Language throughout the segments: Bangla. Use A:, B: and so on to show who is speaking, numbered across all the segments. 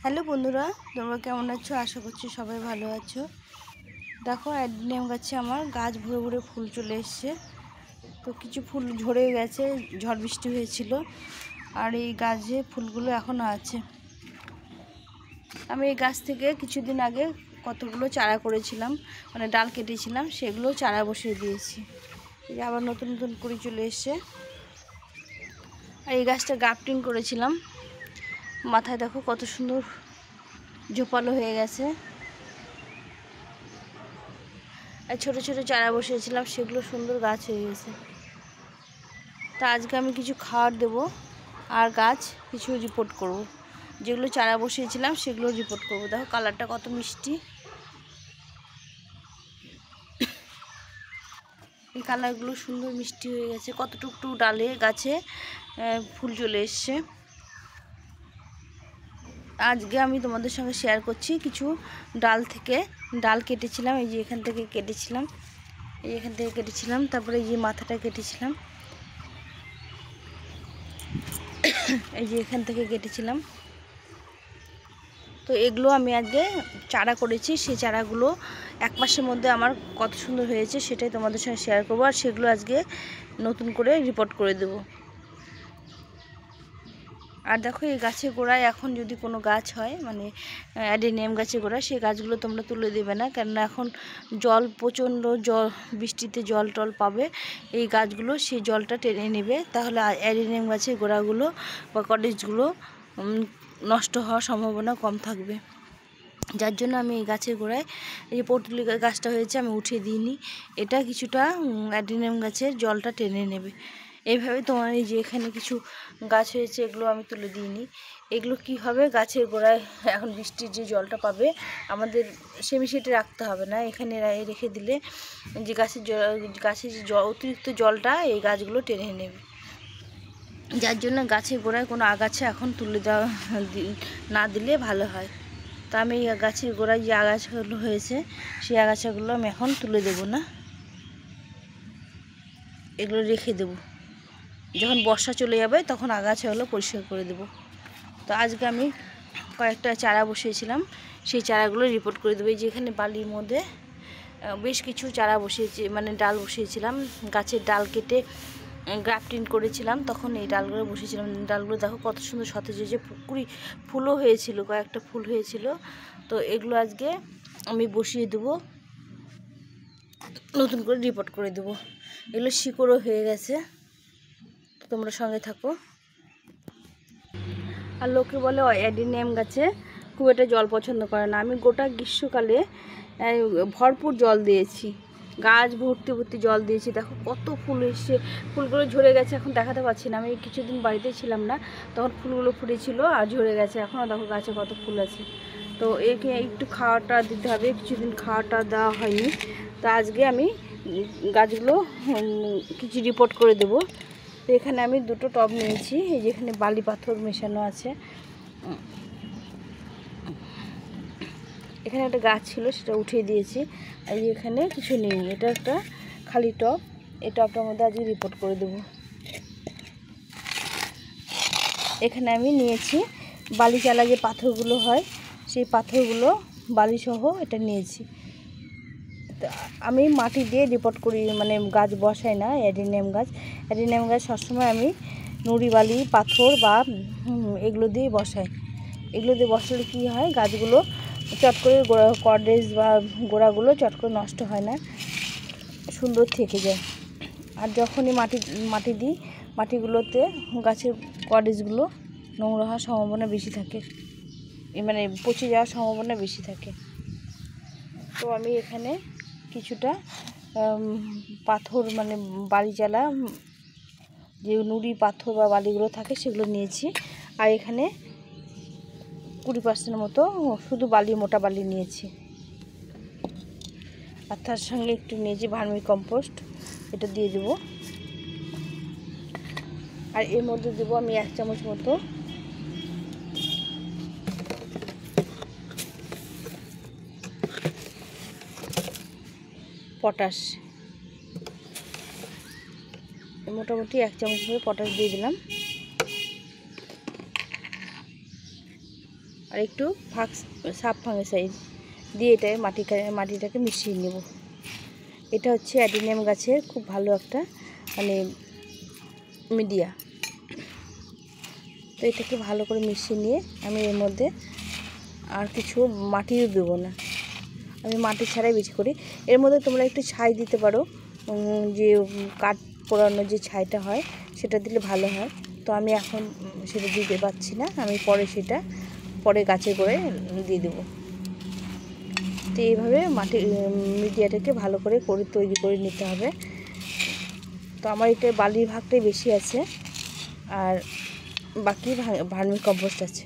A: হ্যালো বন্ধুরা, তোমরা কেমন আছো? আশা করছি সবাই ভালো আছো। দেখো, অ্যাডিনিয়াম গাছে আমার গাছ ভরে ভরে ফুল চলে এসছে। তো কিছু ফুল ঝরে গেছে, ঝড় বৃষ্টি হয়েছিল, আর এই গাছে ফুলগুলো এখনও আছে। আমি এই গাছ থেকে কিছুদিন আগে কতগুলো চারা করেছিলাম, মানে ডাল কেটেছিলাম, সেগুলো চারা বসিয়ে দিয়েছি। এই আবার নতুন নতুন কুড়ি চলে এসছে। আর এই গাছটা গ্রাফটিং করেছিলাম, মাথায় দেখো কত সুন্দর ঝোপালো হয়ে গেছে। আর ছোটো ছোটো চারা বসিয়েছিলাম, সেগুলো সুন্দর গাছ হয়ে গেছে। তা আজকে আমি কিছু খাবার দেবো, আর গাছ কিছু রিপোর্ট করব। যেগুলো চারা বসিয়েছিলাম সেগুলো রিপোর্ট করব। দেখো কালারটা কত মিষ্টি, এই কালারগুলো সুন্দর মিষ্টি হয়ে গেছে। কত টুকটুক ডালে গাছে ফুল চলে এসছে। আজকে আমি তোমাদের সঙ্গে শেয়ার করছি কিছু ডাল থেকে ডাল কেটেছিলাম। এই যে এখান থেকে কেটেছিলাম, এখান থেকে কেটেছিলাম, তারপরে এই যে মাথাটা কেটেছিলাম, এই যে এখান থেকে কেটেছিলাম। তো এগুলো আমি আজকে চারা করেছি, সেই চারাগুলো এক মাসের মধ্যে আমার কত সুন্দর হয়েছে সেটাই তোমাদের সঙ্গে শেয়ার করবো। আর সেগুলো আজকে নতুন করে রিপোর্ট করে দেব। আর দেখো, এই গাছের গোড়ায় এখন যদি কোনো গাছ হয়, মানে অ্যাডিনিয়াম গাছের গোড়ায়, সেই গাছগুলো তোমরা তুলে দেবে না, কেননা এখন জল, প্রচণ্ড জল, বৃষ্টিতে জল টল পাবে, এই গাছগুলো সেই জলটা টেনে নেবে। তাহলে অ্যাডিনিয়াম গাছের গোড়াগুলো বা কটেজগুলো নষ্ট হওয়ার সম্ভাবনা কম থাকবে। যার জন্য আমি এই গাছের গোড়ায়, এই যে পটুলি গাছটা হয়েছে, আমি উঠিয়ে দিইনি। এটা কিছুটা অ্যাডিনিয়াম গাছের জলটা টেনে নেবে। এইভাবে তোমার এই যে এখানে কিছু গাছ হয়েছে, এগুলো আমি তুলে দিইনি। এগুলো কি হবে, গাছের গোড়ায় এখন বৃষ্টির যে জলটা পাবে, আমাদের সেমিসেটে রাখতে হবে না, এখানে রেখে দিলে যে গাছের যে অতিরিক্ত জলটা এই গাছগুলো টেনে নেবে। যার জন্য গাছের গোড়ায় কোনো আগাছা এখন তুলে দেওয়া না দিলে ভালো হয়। তা আমি এই গাছের গোড়ায় যে আগাছাগুলো হয়েছে, সেই আগাছাগুলো আমি এখন তুলে দেব না, এগুলো রেখে দেব। যখন বর্ষা চলে যাবে তখন আগাছাগুলো পরিষ্কার করে দেব। তো আজকে আমি কয়েকটা চারা বসিয়েছিলাম, সেই চারাগুলো রিপোর্ট করে দেবো। এই যে এখানে বালির মধ্যে বেশ কিছু চারা বসিয়েছি, মানে ডাল বসিয়েছিলাম, গাছের ডাল কেটে গ্রাফটিং করেছিলাম, তখন এই ডালগুলো বসিয়েছিলাম। ডালগুলো দেখো কত সুন্দর সতেজ হয়েছে, ফুলও হয়েছিল, কয়েকটা ফুল হয়েছিল। তো এগুলো আজকে আমি বসিয়ে দেবো, নতুন করে রিপোর্ট করে দেবো। এগুলো শিকড়ও হয়ে গেছে, তোমরা সঙ্গে থাকো। আর লোকে বলে অ্যাডিনিয়াম গাছে খুব একটা জল পছন্দ করে না। আমি গোটা গ্রীষ্মকালে ভরপুর জল দিয়েছি, গাছ ভর্তি ভর্তি জল দিয়েছি। দেখো কত ফুল এসছে, ফুলগুলো ঝরে গেছে, এখন দেখাতে পাচ্ছি না। আমি কিছুদিন বাড়িতে ছিলাম না, তখন ফুলগুলো ফুটেছিল আর ঝরে গেছে। এখনও দেখো গাছে কত ফুল আছে। তো একে একটু খাওয়াটা দিতে হবে, কিছুদিন খাওয়াটা দেওয়া হয়নি। তো আজকে আমি গাছগুলো কিছু রিপোর্ট করে দেবো। তো এখানে আমি দুটো টব নিয়েছি, এই যে এখানে বালি পাথর মেশানো আছে। এখানে একটা গাছ ছিল, সেটা উঠিয়ে দিয়েছি। আর এখানে কিছু নেই, এটা একটা খালি টব, এই টবটার মধ্যে আজকে রিপোর্ট করে দেবো। এখানে আমি নিয়েছি বালি চালা, যে পাথরগুলো হয়, সেই পাথরগুলো বালিসহ এটা নিয়েছি। তো আমি মাটি দিয়ে রিপোর্ট করি, মানে গাছ বসাই না অ্যাডিনিয়াম গাছ। অ্যাডিনিয়াম গাছ সবসময় আমি নুড়ি বালি পাথর বা এগুলো দিয়ে বসাই। এগুলো দিয়ে বসালে কী হয়, গাছগুলো চট করে কর্ডেজ বা গোড়াগুলো চট করে নষ্ট হয় না, সুন্দর থেকে যায়। আর যখনই মাটি দিই, মাটিগুলোতে গাছের কর্ডেজগুলো নোংরা হওয়ার সম্ভাবনা বেশি থাকে, মানে পচে যাওয়ার সম্ভাবনা বেশি থাকে। তো আমি এখানে কিছুটা পাথর, মানে বালি চালা, যে নুড়ি পাথর বা বালিগুলো থাকে সেগুলো নিয়েছি। আর এখানে 20% মতো শুধু বালি, মোটা বালি নিয়েছি। আর তার সঙ্গে একটু নিয়েছি ভার্মি কম্পোস্ট, এটা দিয়ে দেবো। আর এর মধ্যে দেবো আমি 1 চামচ মতো পটাশ, মোটামুটি 1 চামচ মতো পটাশ দিয়ে দিলাম। আর একটু সাপ ফাঙ্গিসাইড দিয়ে মাটিটাকে মিশিয়ে নেব। এটা হচ্ছে অ্যাডিনিয়াম গাছের খুব ভালো একটা মানে মিডিয়া। তো এটাকে ভালো করে মিশিয়ে নিয়ে আমি এর মধ্যে আর কিছু মাটিও দেবো না, আমি মাটি ছাড়াই বেশি করি। এর মধ্যে তোমরা একটু ছাই দিতে পারো, যে কাঠ পোড়ানো যে ছাইটা হয় সেটা দিলে ভালো হয়। তো আমি এখন সেটা দিতে পারছি না, আমি পরে গাছের গোড়ায় দিয়ে দেবো। তো এইভাবে মিডিয়াটাকে ভালো করে তৈরি করে নিতে হবে। তো আমার এটা বালির ভাগটাই বেশি আছে, আর বাকি ভার্মি কম্পোস্ট আছে।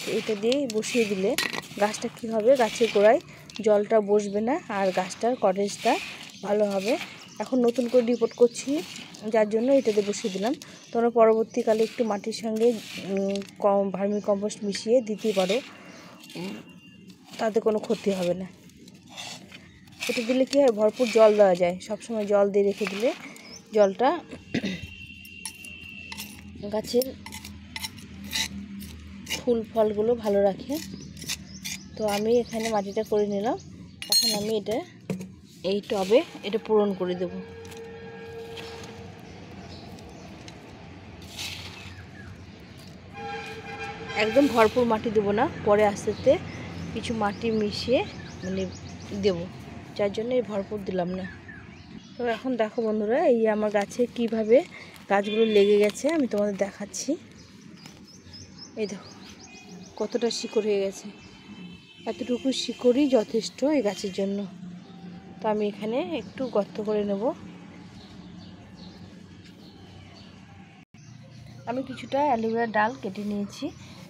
A: তো এটা দিয়ে বসিয়ে দিলে গাছটা কী হবে, গাছের গোড়ায় জলটা বসবে না, আর গাছটার কটেজটা ভালো হবে। এখন নতুন করে রিপোর্ট করছি, যার জন্য এটাতে বসিয়ে দিলাম। তোমরা পরবর্তীকালে একটু মাটির সঙ্গে ভার্মি কম্পোস্ট মিশিয়ে দিতে পারো, তাতে কোনো ক্ষতি হবে না। এটা দিলে কী হয়, ভরপুর জল দেওয়া যায়, সবসময় জল দিয়ে রেখে দিলে জলটা গাছের ফুল ফলগুলো ভালো রাখে। তো আমি এখানে মাটিটা করে নিলাম, এখন আমি এই টবে এটা পূরণ করে দেব। একদম ভরপুর মাটি দেবো না, পরে আস্তে আস্তে কিছু মাটি মিশিয়ে দেব, যার জন্য এই ভরপুর দিলাম না। তো এখন দেখো বন্ধুরা, এই আমার গাছে কিভাবে গাছগুলো লেগে গেছে আমি তোমাদের দেখাচ্ছি। এই দেখো কতটা শিকড় হয়ে গেছে, এতটুকু শিকড়ই যথেষ্ট এই গাছের জন্য। তো আমি এখানে একটু গর্ত করে নেব। আমি কিছুটা অ্যালোভেরার ডাল কেটে নিয়েছি,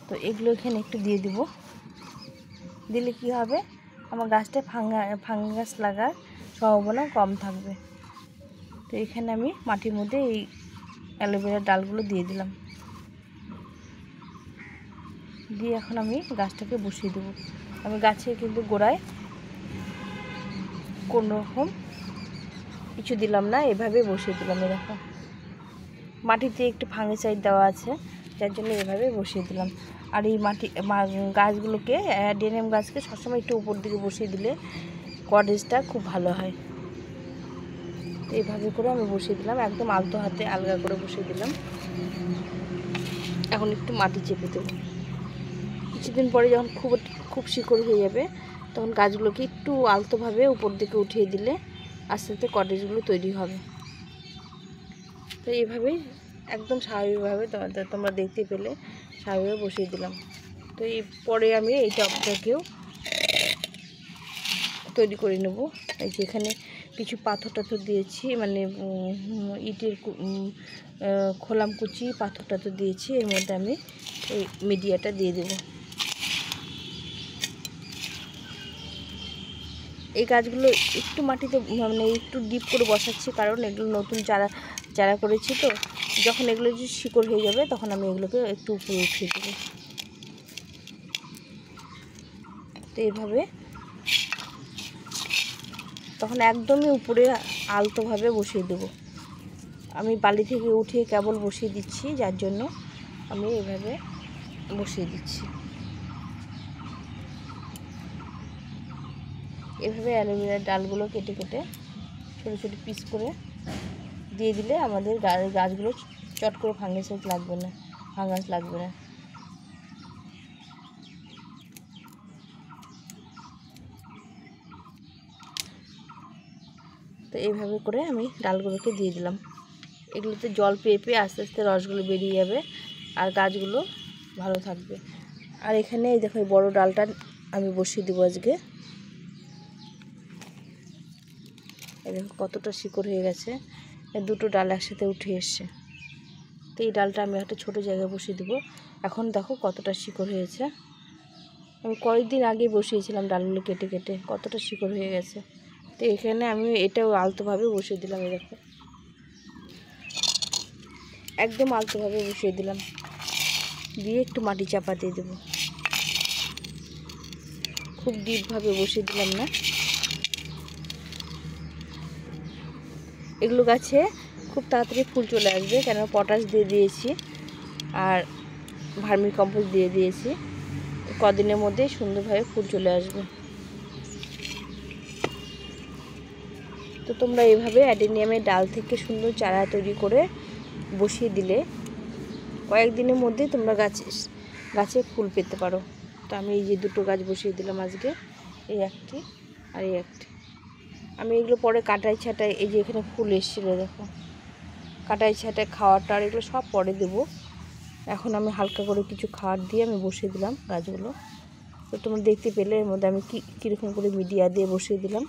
A: তো এগুলো এখানে একটু দিয়ে দিব। দিলে কি হবে, আমার গাছটা ফাঙ্গাস লাগার সম্ভাবনা কম থাকবে। তো এখানে আমি মাটির মধ্যে এই অ্যালোভেরার ডালগুলো দিয়ে দিলাম, দিয়ে এখন আমি গাছটাকে বসিয়ে দেবো। আমি গাছে কিন্তু গোড়ায় কোনো রকম কিছু দিলাম না, এভাবে বসিয়ে দিলাম। এরকম মাটিতে একটু ফাঙ্গিসাইড দেওয়া আছে, যার জন্য এভাবে বসিয়ে দিলাম। আর এই গাছগুলোকে, অ্যাডিনিয়াম গাছকে সবসময় একটু উপর দিকে বসিয়ে দিলে কটেজটা খুব ভালো হয়। তো এইভাবে করে আমি বসিয়ে দিলাম, একদম আলতো হাতে আলগা করে বসিয়ে দিলাম। এখন একটু মাটি চেপে দেবো। কিছুদিন পরে যখন খুব শিকড় হয়ে যাবে, তখন গাছগুলোকে একটু আলতোভাবে উপর দিকে উঠিয়ে দিলে আস্তে আস্তে কটেজগুলো তৈরি হবে। তো এইভাবেই একদম স্বাভাবিকভাবে তোমরা দেখতে পেলে স্বাভাবিকভাবে বসিয়ে দিলাম। তো এই পরে আমি এই টবটাকেও তৈরি করে নেব। এই যে এখানে কিছু পাথর দিয়েছি, ইটের খোলামকুচি পাথর দিয়েছি। এর মধ্যে আমি এই মিডিয়াটা দিয়ে দেব। এই গাছগুলো একটু মাটিতে একটু ডিপ করে বসাচ্ছি, কারণ এগুলো নতুন চারা করেছি। তো যখন এগুলো যে শিকড় হয়ে যাবে, তখন আমি এগুলোকে একটু উপরে উঠিয়ে দেবো। তো এইভাবে তখন একদমই উপরে আলতোভাবে বসিয়ে দেব। আমি বালি থেকে উঠিয়ে কেবল বসিয়ে দিচ্ছি, যার জন্য আমি এইভাবে বসিয়ে দিচ্ছি। এভাবে অ্যালোভেরার ডালগুলো কেটে ছোটো ছোটো পিস করে দিয়ে দিলে আমাদের গাছগুলো চট করে ফাঙ্গাস লাগবে না। তো এইভাবে করে আমি ডালগুলোকে দিয়ে দিলাম। এগুলোতে জল পেয়ে আস্তে আস্তে রসগুলো বেরিয়ে যাবে, আর গাছগুলো ভালো থাকবে। আর এখানে এই দেখো, এই বড় ডালটা আমি বসিয়ে দেবো আজকে। এই দেখো কতটা শিকড় হয়ে গেছে, দুটো ডাল একসাথে উঠে এসছে। তো এই ডালটা আমি একটা ছোটো জায়গায় বসিয়ে দেবো। এখন দেখো কতটা শিকড় হয়েছে। আমি কয়েকদিন আগে বসিয়েছিলাম ডালগুলো কেটে কতটা শিকড় হয়ে গেছে। তো এখানে আমি এটাও আলতোভাবে বসিয়ে দিলাম। এই দেখো একদম আলতোভাবে বসিয়ে দিলাম, দিয়ে একটু মাটি চাপা দিয়ে দেবো। খুব ডিপভাবে বসিয়ে দিলাম না। এগুলো গাছে খুব তাড়াতাড়ি ফুল চলে আসবে, কেন পটাশ দিয়ে দিয়েছি। আর ভার্মি কম্পোস্ট দিয়ে দিয়েছি। কদিনের মধ্যেই সুন্দরভাবে ফুল চলে আসবে। তো তোমরা এইভাবে অ্যাডেনিয়ামের ডাল থেকে সুন্দর চারা তৈরি করে বসিয়ে দিলে কয়েকদিনের মধ্যেই তোমরা গাছে ফুল পেতে পারো। তো আমি এই যে দুটো গাছ বসিয়ে দিলাম আজকে, এই একটি আর এই একটি। আমি এগুলো পরে কাটাই ছাটাই, এই যে এখানে ফুল এসেছিলো দেখো, কাটাই ছাটাই খাওয়াটা আর এগুলো সব পরে দেবো। এখন আমি হালকা করে কিছু খাবার দিয়ে আমি বসিয়ে দিলাম গাছগুলো। তো তোমরা দেখতে পেলে এর মধ্যে আমি কীরকম করে মিডিয়া দিয়ে বসিয়ে দিলাম।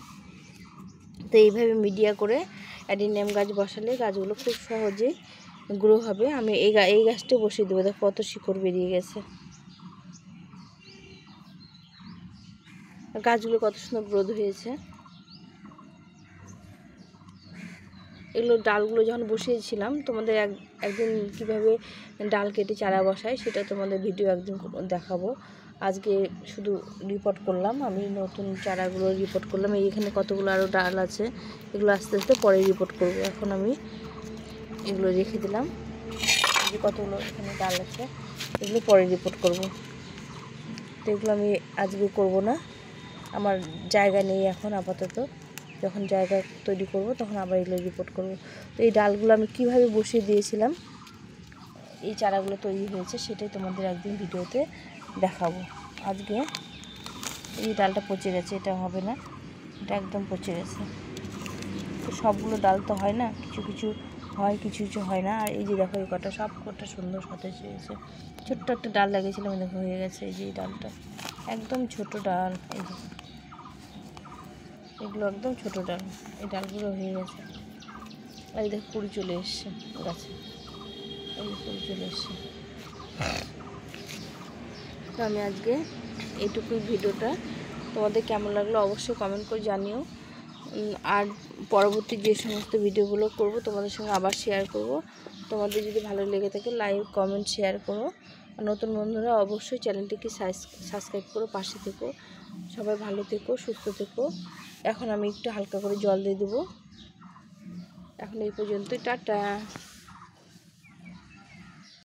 A: তো এইভাবে মিডিয়া করে অ্যাডেনিয়াম গাছ বসালে গাছগুলো খুব সহজেই গ্রো হবে। আমি এই গাছটা বসিয়ে দেবো, দেখো কত শিকড় বেরিয়ে গেছে, গাছগুলো কত সুন্দর গ্রোথ হয়েছে। এগুলো ডালগুলো যখন বসিয়েছিলাম তোমাদের একদিন কীভাবে ডাল কেটে চারা বসায় সেটা তোমাদের ভিডিও একদিন দেখাবো। আজকে শুধু রিপোর্ট করলাম, আমি নতুন চারাগুলো রিপোর্ট করলাম। এইখানে কতগুলো আরও ডাল আছে, এগুলো আস্তে আস্তে পরে রিপোর্ট করব। এখন আমি এগুলো রেখে দিলাম, যে কতগুলো এখানে ডাল আছে এগুলো পরে রিপোর্ট করব। তো এগুলো আমি আজকে করব না, আমার জায়গা নেই এখন আপাতত। যখন জায়গা তৈরি করব তখন আবার এগুলো রিপোর্ট করব। তো এই ডালগুলো আমি কিভাবে বসিয়ে দিয়েছিলাম, এই চারাগুলো তৈরি হয়েছে সেটাই তোমাদের একদিন ভিডিওতে দেখাবো। আজকে এই ডালটা পচে গেছে, এটা হবে না, এটা একদম পচে গেছে। তো সবগুলো ডাল তো হয় না, কিছু কিছু হয়, কিছু কিছু হয় না। আর এই যে দেখো এই কটা সব কটা সুন্দর সতেজ হয়েছে। ছোট্ট একটা ডাল লাগিয়েছিলাম, দেখো হয়ে গেছে। এই যে এই ডালটা একদম ছোট ডাল, এই যে এগুলো একদম ছোট ডাল, এই ডালগুলো হয়ে গেছে। এই দেখো কুড়ি চলে এসছে গাছে, এই কুড়ি চলে এসছে। তো আমি আজকে এইটুকুই ভিডিওটা, তোমাদের কেমন লাগলো অবশ্যই কমেন্ট করে জানিও। আর পরবর্তী যে সমস্ত ভিডিওগুলো করব তোমাদের সঙ্গে আবার শেয়ার করব। তোমাদের যদি ভালো লেগে থাকে লাইক কমেন্ট শেয়ার করো। আর নতুন বন্ধুরা অবশ্যই চ্যানেলটিকে সাবস্ক্রাইব করো, পাশে থেকো। সবাই ভালো থেকো, সুস্থ থেকো। এখন আমি একটু হালকা করে জল দিয়ে দেবো। এখন এই পর্যন্তই, টাটা।